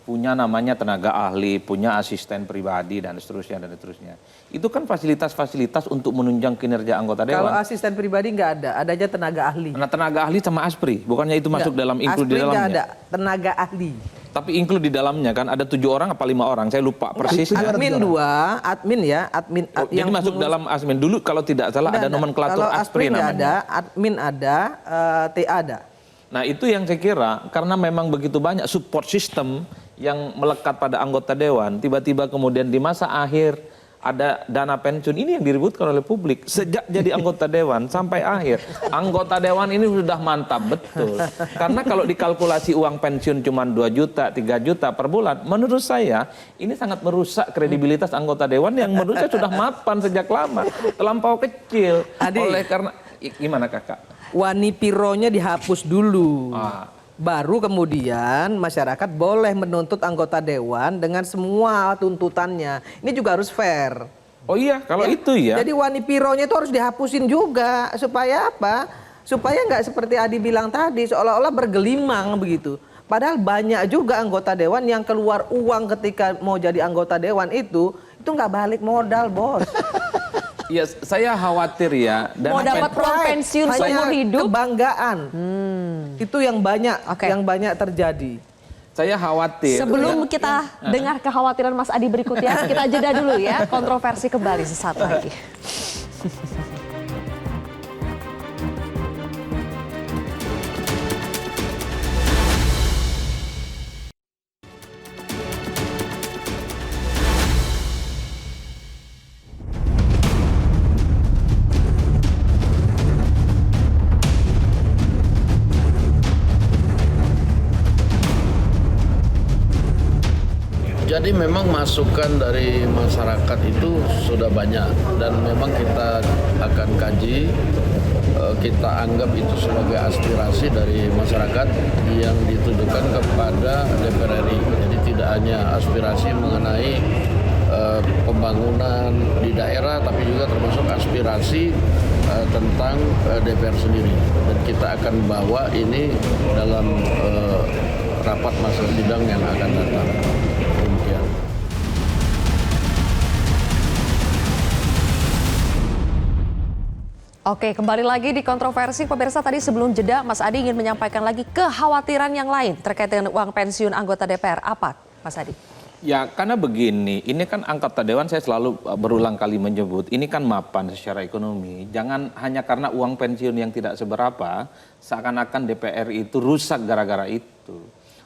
D: Punya namanya tenaga ahli, punya asisten pribadi dan seterusnya dan seterusnya. Itu kan fasilitas-fasilitas untuk menunjang kinerja anggota dewan.
E: Kalau asisten pribadi nggak ada, adanya tenaga ahli.
D: Nah, tenaga ahli sama ASPRI, bukannya itu masuk dalam include di
E: Aspri nggak
D: dalamnya?
E: ada, tenaga ahli.
D: Tapi include di dalamnya kan ada 7 orang apa 5 orang, saya lupa persis.
E: Admin 2, admin ya, admin
D: Oh, jadi masuk dalam asmin dulu kalau tidak salah ada nomenklatur
E: Kalau
D: ASPRI
E: nggak
D: namanya.
E: ada, admin ada, TA ada.
D: Nah, itu yang saya kira karena memang begitu banyak support system yang melekat pada anggota dewan, tiba-tiba kemudian di masa akhir ada dana pensiun, ini yang diributkan oleh publik sejak jadi anggota dewan sampai akhir. Anggota dewan ini sudah mantap betul. Karena kalau dikalkulasi uang pensiun cuma 2 juta, 3 juta per bulan, menurut saya ini sangat merusak kredibilitas anggota dewan yang menurut saya sudah mapan sejak lama, terlampau kecil.
E: Adi.
D: Oleh karena gimana Kakak?
E: Wani pironya dihapus dulu. Baru kemudian masyarakat boleh menuntut anggota dewan dengan semua tuntutannya. Ini juga harus fair.
D: Oh iya, kalau itu ya.
E: Jadi wani pironya itu harus dihapusin juga. Supaya apa? Supaya nggak seperti Adi bilang tadi, seolah-olah bergelimang begitu. Padahal banyak juga anggota dewan yang keluar uang ketika mau jadi anggota dewan itu nggak balik modal, bos.
D: Ya, saya khawatir ya.
A: Mau dapat uang pensiun
E: Hanya
A: seumur hidup.
E: kebanggaan. Itu yang banyak, yang banyak terjadi.
D: Saya khawatir.
A: Sebelum kita dengar kekhawatiran Mas Adi berikutnya, kita jeda dulu ya. Kontroversi kembali sesaat lagi.
G: Jadi memang masukan dari masyarakat itu sudah banyak dan memang kita akan kaji, kita anggap itu sebagai aspirasi dari masyarakat yang ditujukan kepada DPR RI. Jadi tidak hanya aspirasi mengenai pembangunan di daerah, tapi juga termasuk aspirasi tentang DPR sendiri. Dan kita akan bawa ini dalam rapat masa sidang yang akan datang.
A: Oke, kembali lagi di kontroversi. Pemirsa, tadi sebelum jeda Mas Adi ingin menyampaikan lagi kekhawatiran yang lain terkait dengan uang pensiun anggota DPR. Apa, Mas Adi?
D: Ya, karena begini, ini kan anggota dewan saya selalu berulang kali menyebut, ini kan mapan secara ekonomi. Jangan hanya karena uang pensiun yang tidak seberapa, seakan-akan DPR itu rusak gara-gara itu.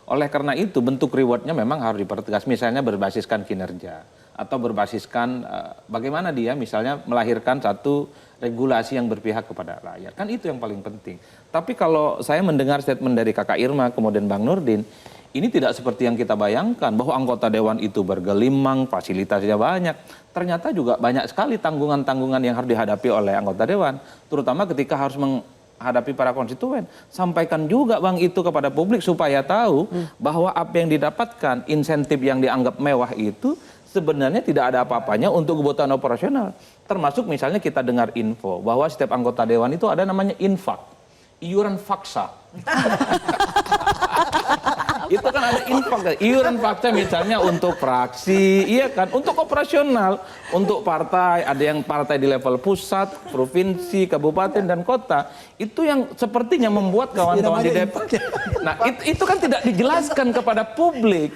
D: Oleh karena itu, bentuk rewardnya memang harus dipertegas, misalnya berbasiskan kinerja. Atau berbasiskan bagaimana dia misalnya melahirkan satu regulasi yang berpihak kepada rakyat. Kan itu yang paling penting. Tapi kalau saya mendengar statement dari Kakak Irma, kemudian Bang Nurdin, ini tidak seperti yang kita bayangkan, bahwa anggota dewan itu bergelimang, fasilitasnya banyak. Ternyata juga banyak sekali tanggungan-tanggungan yang harus dihadapi oleh anggota dewan. Terutama ketika harus menghadapi para konstituen. Sampaikan juga Bang itu kepada publik supaya tahu bahwa apa yang didapatkan, insentif yang dianggap mewah itu sebenarnya tidak ada apa-apanya untuk kebutuhan operasional. Termasuk misalnya kita dengar info bahwa setiap anggota dewan itu ada namanya infak, iuran faksa. Itu kan ada infak, iuran fakta misalnya untuk fraksi, iya kan, untuk operasional, untuk partai, ada yang partai di level pusat, provinsi, kabupaten dan kota. Itu yang sepertinya membuat kawan-kawan di DPR. Nah, itu kan tidak dijelaskan kepada publik.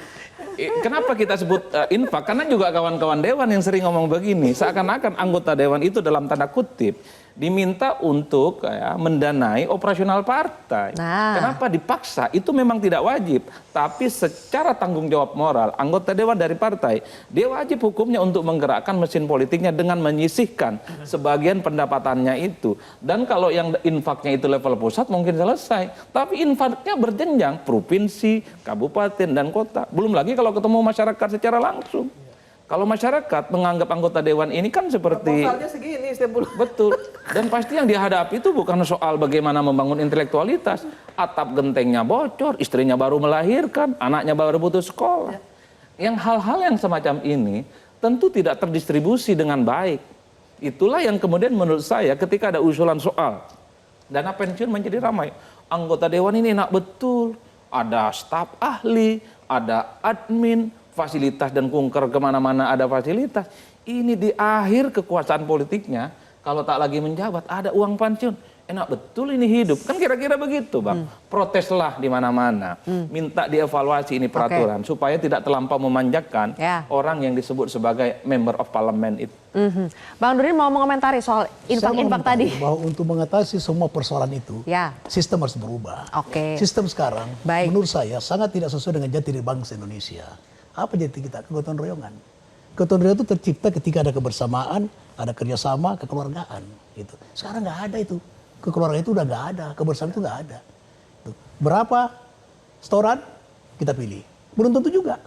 D: Kenapa kita sebut infak? Karena juga kawan-kawan dewan yang sering ngomong begini, seakan-akan anggota dewan itu dalam tanda kutip diminta untuk mendanai operasional partai.
A: Nah.
D: Kenapa dipaksa? Itu memang tidak wajib. Tapi secara tanggung jawab moral, anggota dewan dari partai, dia wajib hukumnya untuk menggerakkan mesin politiknya dengan menyisihkan sebagian pendapatannya itu. Dan kalau yang infaknya itu level pusat mungkin selesai. Tapi infaknya berjenjang, provinsi, kabupaten, dan kota. Belum lagi kalau ketemu masyarakat secara langsung. Kalau masyarakat menganggap anggota dewan ini kan seperti
E: Proposalnya segini setiap bulan.
D: betul, dan pasti yang dihadapi itu bukan soal bagaimana membangun intelektualitas, atap gentengnya bocor, istrinya baru melahirkan, anaknya baru putus sekolah. Yang hal-hal yang semacam ini tentu tidak terdistribusi dengan baik. Itulah yang kemudian menurut saya ketika ada usulan soal dana pensiun menjadi ramai. Anggota dewan ini enak betul, ada staf ahli, ada admin, fasilitas dan kunker kemana-mana ada fasilitas. Ini di akhir kekuasaan politiknya, kalau tak lagi menjabat ada uang pensiun. Enak betul ini hidup. Kan kira-kira begitu Bang. Proteslah di mana-mana. Minta dievaluasi ini peraturan. Supaya tidak terlampau memanjakan orang yang disebut sebagai member of parliament itu.
A: Bang Nurdin mau mengomentari soal infak-infak tadi.
C: Bahwa untuk mengatasi semua persoalan itu, sistem harus berubah. Sistem sekarang, menurut saya sangat tidak sesuai dengan jati diri bangsa Indonesia. Apa jati kita? Kegotong royongan. Kegotong royongan itu tercipta ketika ada kebersamaan, ada kerjasama, kekeluargaan. Gitu. Sekarang nggak ada itu. Kekeluargaan itu udah nggak ada, kebersamaan itu nggak ada. Tuh. Berapa setoran kita pilih? Belum tentu juga.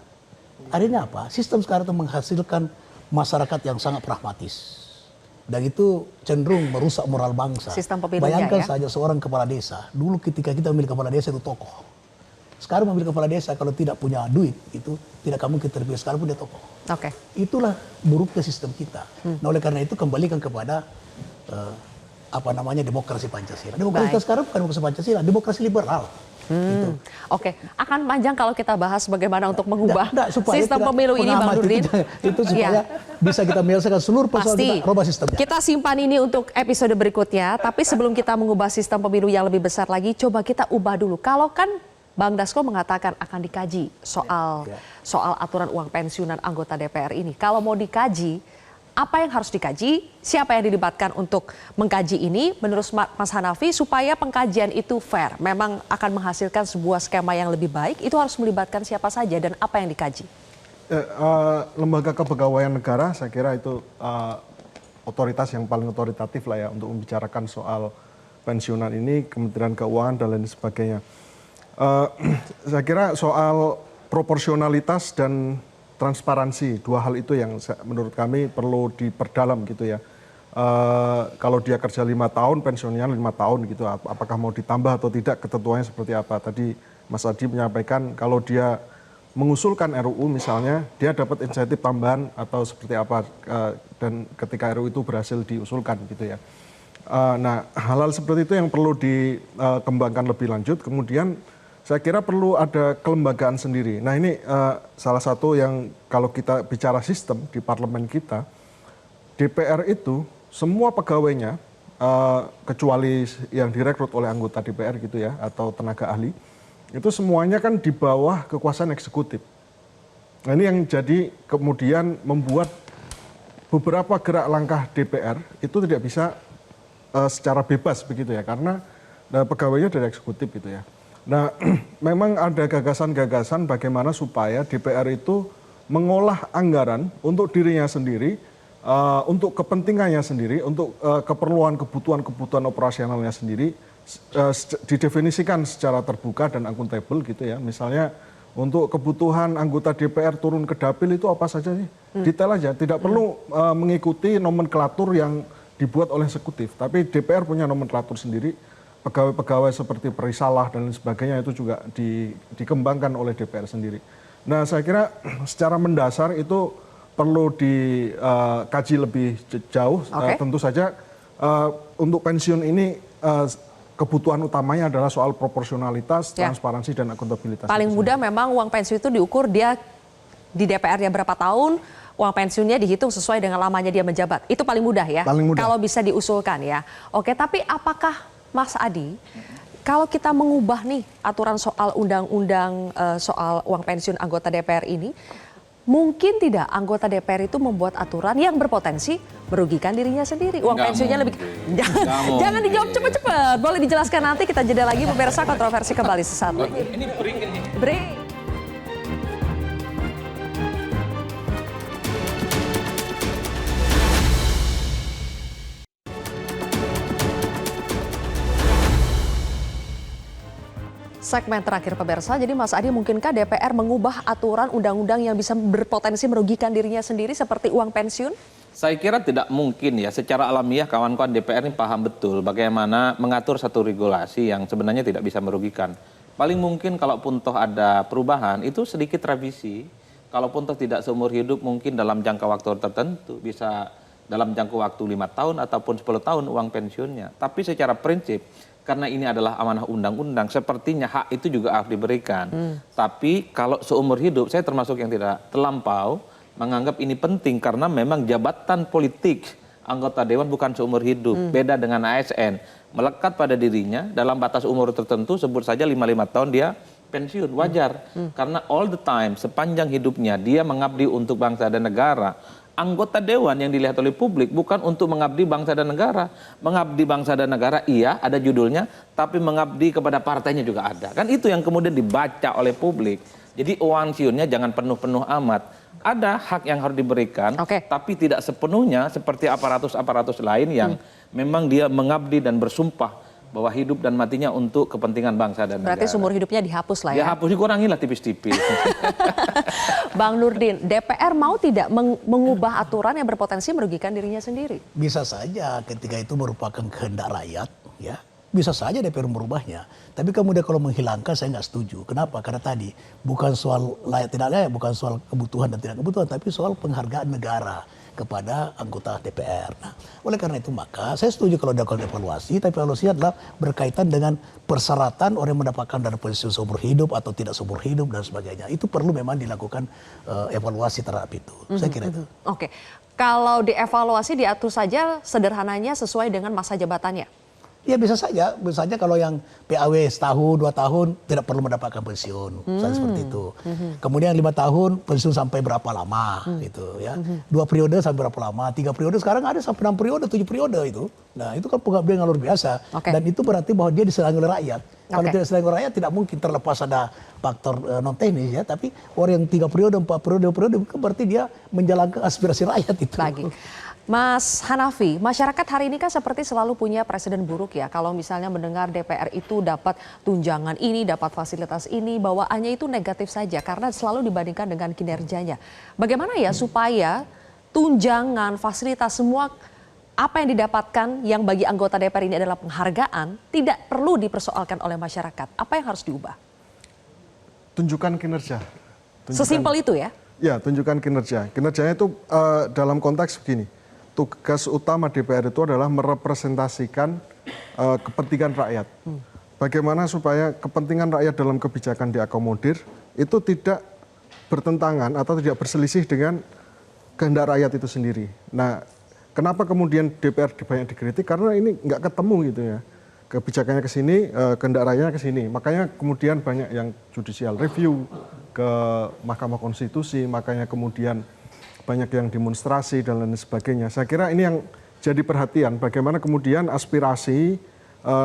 C: Akhirnya apa? Sistem sekarang itu menghasilkan masyarakat yang sangat pragmatis. Dan itu cenderung merusak moral bangsa.
A: Sistem pemilunya,
C: bayangkan saja seorang kepala desa. Dulu ketika kita memilih kepala desa itu tokoh. Sekarang memilih kepala desa kalau tidak punya duit itu tidak kamu kita terpilih, sekarang pun dia tokoh. Itulah buruknya sistem kita. Nah oleh karena itu kembalikan kepada demokrasi Pancasila. Demokrasi kita sekarang bukan demokrasi Pancasila, demokrasi liberal. Gitu.
A: Akan panjang kalau kita bahas bagaimana untuk mengubah sistem pemilu ini Bang Nurdin.
C: Itu supaya bisa kita menyelesaikan seluruh persoalan kita, rubah sistemnya.
A: Kita simpan ini untuk episode berikutnya, tapi sebelum kita mengubah sistem pemilu yang lebih besar lagi, coba kita ubah dulu. Kalau kan Bang Dasko mengatakan akan dikaji soal aturan uang pensiunan anggota DPR ini. Kalau mau dikaji, apa yang harus dikaji? Siapa yang dilibatkan untuk mengkaji ini? Menurut Mas Hanafi, supaya pengkajian itu fair, memang akan menghasilkan sebuah skema yang lebih baik, itu harus melibatkan siapa saja dan apa yang dikaji?
F: Lembaga kepegawaian negara, saya kira itu otoritas yang paling otoritatif lah ya untuk membicarakan soal pensiunan ini, Kementerian Keuangan dan lain sebagainya. Saya kira soal proporsionalitas dan transparansi, dua hal itu yang menurut kami perlu diperdalam gitu ya. Kalau dia kerja 5 tahun, pensiunnya 5 tahun gitu, apakah mau ditambah atau tidak, ketentuannya seperti apa. Tadi Mas Adi menyampaikan kalau dia mengusulkan RUU misalnya, dia dapat insentif tambahan atau seperti apa, dan ketika RUU itu berhasil diusulkan gitu ya. Nah hal-hal seperti itu yang perlu dikembangkan lebih lanjut. Kemudian saya kira perlu ada kelembagaan sendiri. Nah ini salah satu yang kalau kita bicara sistem di parlemen kita, DPR itu semua pegawainya, kecuali yang direkrut oleh anggota DPR gitu ya, atau tenaga ahli, itu semuanya kan di bawah kekuasaan eksekutif. Nah ini yang jadi kemudian membuat beberapa gerak langkah DPR itu tidak bisa secara bebas begitu ya, karena pegawainya dari eksekutif gitu ya. Nah, memang ada gagasan-gagasan bagaimana supaya DPR itu mengolah anggaran untuk dirinya sendiri, untuk kepentingannya sendiri, untuk keperluan kebutuhan operasionalnya sendiri, didefinisikan secara terbuka dan akuntabel gitu ya. Misalnya untuk kebutuhan anggota DPR turun ke dapil itu apa saja sih? Detail aja, tidak perlu mengikuti nomenklatur yang dibuat oleh eksekutif, tapi DPR punya nomenklatur sendiri. Pegawai-pegawai seperti perisalah dan lain sebagainya itu juga dikembangkan oleh DPR sendiri. Nah saya kira secara mendasar itu perlu dikaji lebih jauh. Tentu saja untuk pensiun ini kebutuhan utamanya adalah soal proporsionalitas, transparansi, dan akuntabilitas.
A: Paling mudah memang uang pensiun itu diukur dia di DPR-nya berapa tahun, uang pensiunnya dihitung sesuai dengan lamanya dia menjabat. Itu paling mudah ya,
F: paling mudah.
A: Kalau bisa diusulkan ya. Oke, tapi apakah Mas Adi, kalau kita mengubah nih aturan soal undang-undang soal uang pensiun anggota DPR ini, mungkin tidak anggota DPR itu membuat aturan yang berpotensi merugikan dirinya sendiri. Uang pensiunnya lebih... Jangan dijawab cepat-cepat. Boleh dijelaskan nanti, kita jeda lagi. Pemirsa, kontroversi kembali sesaat lagi.
D: Ini break ini.
A: Break. Segmen terakhir pemirsa, jadi Mas Adi, mungkinkah DPR mengubah aturan undang-undang yang bisa berpotensi merugikan dirinya sendiri seperti uang pensiun?
D: Saya kira tidak mungkin ya, secara alamiah kawan-kawan DPR ini paham betul bagaimana mengatur satu regulasi yang sebenarnya tidak bisa merugikan. Paling mungkin kalaupun toh ada perubahan, itu sedikit revisi. Kalaupun toh tidak seumur hidup, mungkin dalam jangka waktu tertentu, bisa dalam jangka waktu 5 tahun ataupun 10 tahun uang pensiunnya. Tapi secara prinsip, karena ini adalah amanah undang-undang, sepertinya hak itu juga harus diberikan. Tapi kalau seumur hidup, saya termasuk yang tidak terlampau menganggap ini penting karena memang jabatan politik anggota dewan bukan seumur hidup. Beda dengan ASN, melekat pada dirinya dalam batas umur tertentu, sebut saja 55 tahun dia pensiun, wajar. Karena all the time, sepanjang hidupnya dia mengabdi untuk bangsa dan negara. Anggota dewan yang dilihat oleh publik bukan untuk mengabdi bangsa dan negara. Mengabdi bangsa dan negara iya, ada judulnya, tapi mengabdi kepada partainya juga ada. Kan itu yang kemudian dibaca oleh publik. Jadi uang pensiunnya jangan penuh-penuh amat. Ada hak yang harus diberikan, tapi tidak sepenuhnya seperti aparatus-aparatus lain yang memang dia mengabdi dan bersumpah bahwa hidup dan matinya untuk kepentingan bangsa dan negara.
A: Berarti seumur hidupnya dihapus lah ya?
D: Dihapus, dikurangilah tipis-tipis.
A: Bang Nurdin, DPR mau tidak mengubah aturan yang berpotensi merugikan dirinya sendiri?
C: Bisa saja ketika itu merupakan kehendak rakyat, ya. Bisa saja DPR merubahnya. Tapi kemudian kalau menghilangkan saya nggak setuju. Kenapa? Karena tadi bukan soal layak tidak layak, bukan soal kebutuhan dan tidak kebutuhan, tapi soal penghargaan negara kepada anggota DPR. Nah, oleh karena itu maka saya setuju kalau dilakukan evaluasi, tapi evaluasi adalah berkaitan dengan persyaratan orang mendapatkan dana pensiun seumur hidup atau tidak seumur hidup dan sebagainya. Itu perlu memang dilakukan evaluasi terhadap itu. Saya kira itu.
A: Oke, kalau dievaluasi diatur saja sederhananya sesuai dengan masa jabatannya.
C: Ya bisa saja kalau yang PAW setahun, 2 tahun tidak perlu mendapatkan pensiun, misalnya seperti itu. Kemudian 5 tahun pensiun sampai berapa lama, gitu ya. 2 periode sampai berapa lama, 3 periode sekarang ada sampai 6 periode, 7 periode itu. Nah itu kan pengabdian yang luar biasa. Dan itu berarti bahwa dia disenangi oleh rakyat. Kalau tidak disenangi oleh rakyat tidak mungkin terlepas ada faktor non teknis ya. Tapi orang yang 3 periode, 4 periode, berarti dia menjalankan aspirasi rakyat itu.
A: Lagi. Mas Hanafi, masyarakat hari ini kan seperti selalu punya presiden buruk ya. Kalau misalnya mendengar DPR itu dapat tunjangan ini, dapat fasilitas ini, bawaannya itu negatif saja karena selalu dibandingkan dengan kinerjanya. Bagaimana ya supaya tunjangan, fasilitas, semua apa yang didapatkan yang bagi anggota DPR ini adalah penghargaan, tidak perlu dipersoalkan oleh masyarakat. Apa yang harus diubah?
F: Tunjukkan kinerja.
A: Sesimpel itu ya?
F: Ya, tunjukkan kinerja. Kinerjanya itu dalam konteks begini. Tugas utama DPR itu adalah merepresentasikan kepentingan rakyat. Bagaimana supaya kepentingan rakyat dalam kebijakan diakomodir itu tidak bertentangan atau tidak berselisih dengan kehendak rakyat itu sendiri. Nah, kenapa kemudian DPR banyak dikritik? Karena ini nggak ketemu gitu ya. Kebijakannya ke sini, kehendak rakyatnya ke sini. Makanya kemudian banyak yang judicial review ke Mahkamah Konstitusi, makanya kemudian banyak yang demonstrasi dan lain sebagainya. Saya kira ini yang jadi perhatian, bagaimana kemudian aspirasi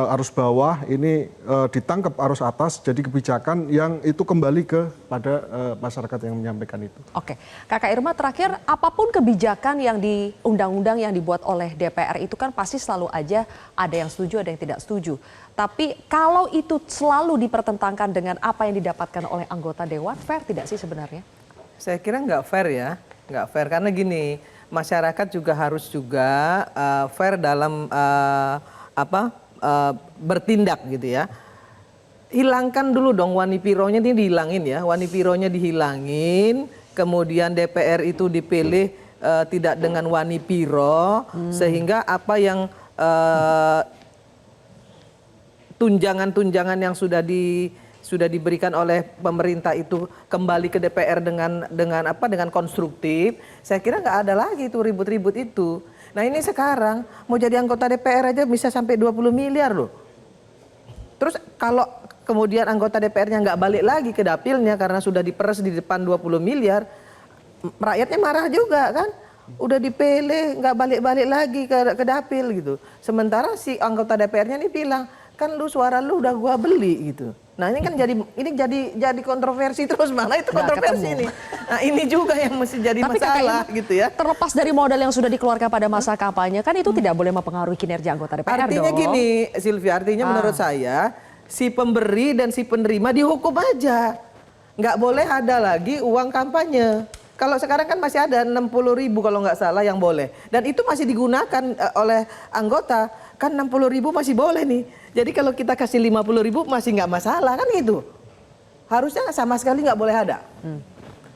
F: arus bawah ini ditangkap arus atas, jadi kebijakan yang itu kembali kepada masyarakat yang menyampaikan itu.
A: Oke, Kakak Irma terakhir, apapun kebijakan yang di undang-undang yang dibuat oleh DPR itu kan pasti selalu aja ada yang setuju, ada yang tidak setuju. Tapi kalau itu selalu dipertentangkan dengan apa yang didapatkan oleh anggota dewan, fair tidak sih sebenarnya?
E: Saya kira nggak fair ya. Nggak fair karena gini, masyarakat juga harus juga fair dalam bertindak gitu ya. Hilangkan dulu dong Wani Pironya ini dihilangin ya, Wani Pironya dihilangin, kemudian DPR itu dipilih tidak dengan wani piro, sehingga apa yang tunjangan-tunjangan yang sudah diberikan oleh pemerintah itu kembali ke DPR dengan konstruktif. Saya kira nggak ada lagi itu ribut-ribut itu. Nah ini sekarang mau jadi anggota DPR aja bisa sampai 20 miliar loh. Terus kalau kemudian anggota DPR-nya nggak balik lagi ke dapilnya karena sudah diperes di depan 20 miliar, rakyatnya marah juga kan. Udah dipilih nggak balik-balik lagi ke dapil gitu. Sementara si anggota DPR-nya ini bilang, kan lu suara lu udah gua beli gitu. Nah ini kan jadi kontroversi terus, mana itu kontroversi ini. Nah ini juga yang mesti jadi masalah gitu ya.
A: Terlepas dari modal yang sudah dikeluarkan pada masa kampanye, kan itu tidak boleh mempengaruhi kinerja anggota DPR
E: Artinya
A: dong.
E: gini Sylvia, artinya menurut saya si pemberi dan si penerima dihukum aja. Nggak boleh ada lagi uang kampanye. Kalau sekarang kan masih ada 60.000 kalau nggak salah yang boleh. Dan itu masih digunakan oleh anggota. Kan 60.000 masih boleh nih. Jadi kalau kita kasih 50.000 masih nggak masalah kan gitu. Harusnya sama sekali nggak boleh ada.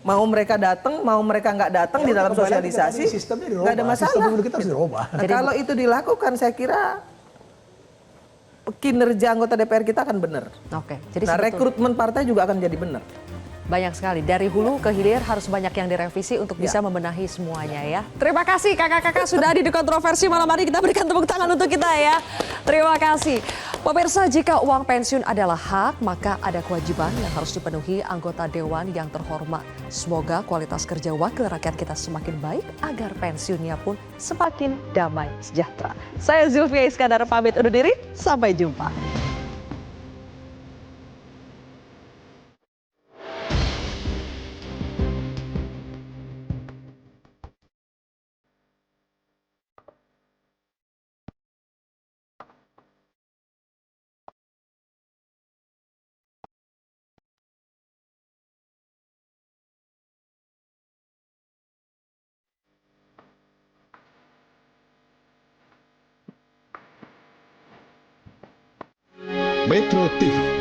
E: Mau mereka datang, mau mereka nggak datang di dalam sosialisasi, nggak ada masalah.
C: Sistem kita harus dirubah.
E: Nah, kalau itu dilakukan saya kira kinerja anggota DPR kita akan benar.
A: Oke, jadi
E: Nah rekrutmen partai juga akan jadi benar.
A: banyak sekali. Dari hulu ke hilir harus banyak yang direvisi untuk bisa membenahi semuanya ya. Terima kasih kakak-kakak sudah hadir di kontroversi malam hari. Kita berikan tepuk tangan untuk kita ya. Terima kasih. Pemirsa, jika uang pensiun adalah hak, maka ada kewajiban yang harus dipenuhi anggota dewan yang terhormat. Semoga kualitas kerja wakil rakyat kita semakin baik agar pensiunnya pun semakin damai sejahtera. Saya Zulfia Iskandar pamit undur diri. Sampai jumpa.
H: Metro TV